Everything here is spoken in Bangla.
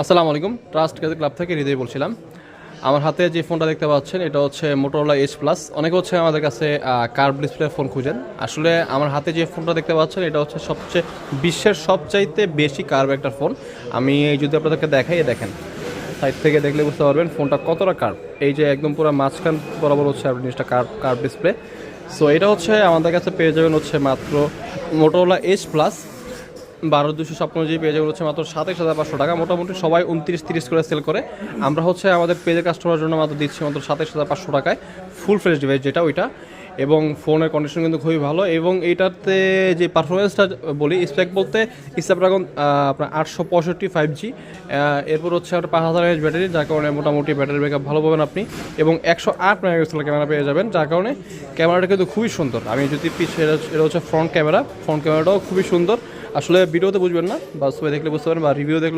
আসসালামু আলাইকুম, ট্রাস্ট গ্যাজেট ক্লাব থেকে হৃদয় বলছিলাম। আমার হাতে যে ফোনটা দেখতে পাচ্ছেন এটা হচ্ছে মোটোরোলা এইচ প্লাস। অনেকে হচ্ছে আমাদের কাছে কার্ভ ডিসপ্লে ফোন খুঁজেন। আসলে আমার হাতে যে ফোনটা দেখতে পাচ্ছেন এটা হচ্ছে সবচেয়ে বিশ্বের সবচাইতে বেশি কার্ভ একটা ফোন। আমি যদি আপনাদেরকে দেখাই, দেখেন সাইড থেকে দেখলে বুঝতে পারবেন ফোনটা কতটা কার্ভ। এই যে একদম পুরো মাঝখান বরাবর হচ্ছে আপনার জিনিসটা কার্ভ ডিসপ্লে। সো এটা হচ্ছে আমাদের কাছে পেয়ে যাবেন হচ্ছে মাত্র মোটোরোলা এইচ প্লাস 12/256 পেয়ে যাবেন হচ্ছে মাত্র 27,500 টাকা। মোটামুটি সবাই 29-30 করে সেল করে। আমরা হচ্ছে আমাদের পেজের কাস্টমারের জন্য মাত্র দিচ্ছি মাত্র 27,500 টাকায় ফুল ফ্রেশ ডিভাইস যেটা ওইটা। এবং ফোনের কন্ডিশন কিন্তু খুবই ভালো। এবং এইটাতে যে পারফরমেন্সটা বলি, স্পেক বলতে স্ন্যাপড্রাগন আপনার 865 5G, এরপর হচ্ছে আপনার 5000 mAh ব্যাটারি, যার কারণে মোটামুটি ব্যাটারি ব্যাকআপ ভালো পাবেন আপনি। এবং 108 মেগাপিক্সেল ক্যামেরা পেয়ে যাবেন, যার কারণে ক্যামেরাটা কিন্তু খুবই সুন্দর। আমি যদি পিছিয়ে, এটা হচ্ছে ফ্রন্ট ক্যামেরাটাও খুবই সুন্দর। আসলে ভিডিওতে বুঝবেন না, বা সবাই দেখলে বুঝতে পারেন, বা রিভিউ দেখলে